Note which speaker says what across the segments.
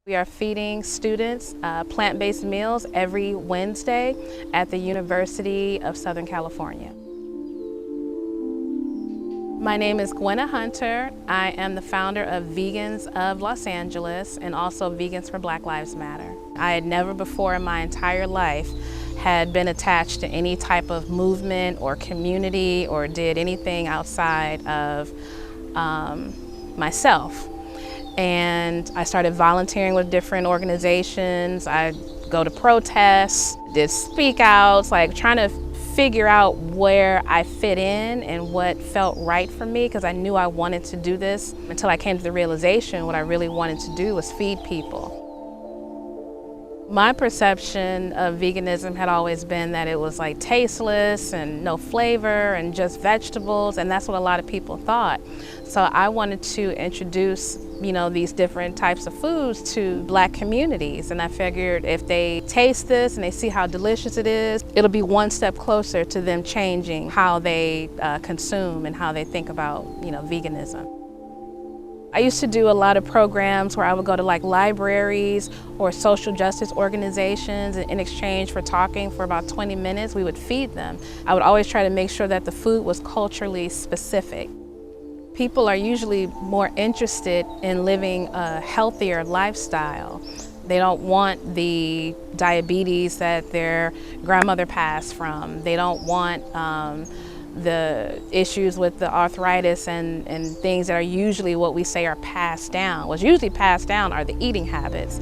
Speaker 1: We are feeding students plant-based meals every Wednesday at the University of Southern California. My name is Gwenna Hunter. I am the founder of Vegans of Los Angeles and also Vegans for Black Lives Matter. I had never before in my entire life had been attached to any type of movement or community or did anything outside of myself. And I started volunteering with different organizations. I go to protests, did speak outs, like trying to figure out where I fit in and what felt right for me, because I knew I wanted to do this until I came to the realization what I really wanted to do was feed people. My perception of veganism had always been that it was like tasteless and no flavor and just vegetables, and that's what a lot of people thought. So I wanted to introduce, these different types of foods to Black communities, and I figured if they taste this and they see how delicious it is, it'll be one step closer to them changing how they consume and how they think about, veganism. I used to do a lot of programs where I would go to libraries or social justice organizations, and in exchange for talking for about 20 minutes, we would feed them. I would always try to make sure that the food was culturally specific. People are usually more interested in living a healthier lifestyle. They don't want the diabetes that their grandmother passed from. They don't want the issues with the arthritis and things that are usually what we say are passed down. What's usually passed down are the eating habits.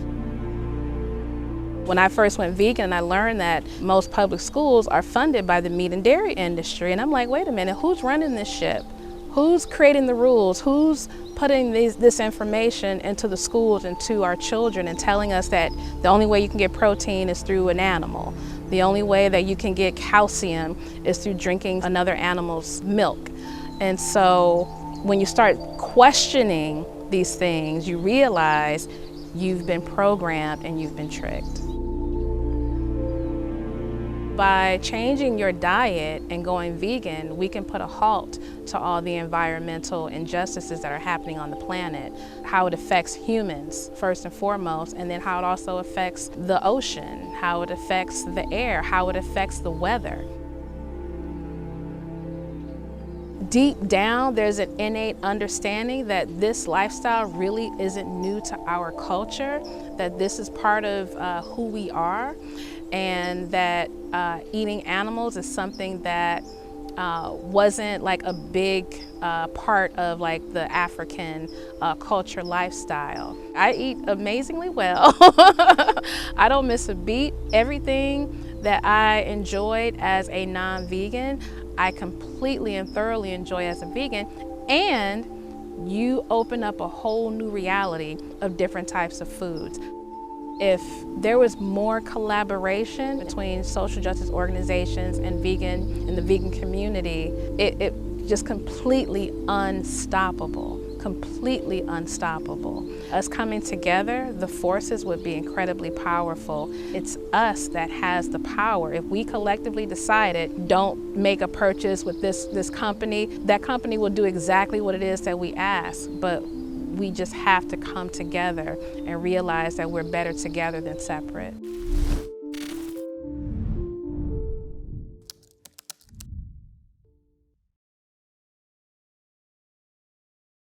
Speaker 1: When I first went vegan, I learned that most public schools are funded by the meat and dairy industry. And I'm like, wait a minute, who's running this ship? Who's creating the rules? Who's putting this information into the schools and to our children and telling us that the only way you can get protein is through an animal? The only way that you can get calcium is through drinking another animal's milk. And so when you start questioning these things, you realize you've been programmed and you've been tricked. By changing your diet and going vegan, we can put a halt to all the environmental injustices that are happening on the planet, how it affects humans first and foremost, and then how it also affects the ocean, how it affects the air, how it affects the weather. Deep down, there's an innate understanding that this lifestyle really isn't new to our culture, that this is part of who we are, and that eating animals is something that wasn't like a big part of like the African culture lifestyle. I eat amazingly well. I don't miss a beat. Everything that I enjoyed as a non-vegan, I completely and thoroughly enjoy as a vegan, and you open up a whole new reality of different types of foods. If there was more collaboration between social justice organizations and the vegan community, it just completely unstoppable. Completely unstoppable. Us coming together, the forces would be incredibly powerful. It's us that has the power. If we collectively decided, don't make a purchase with this company, that company will do exactly what it is that we ask, but we just have to come together and realize that we're better together than separate.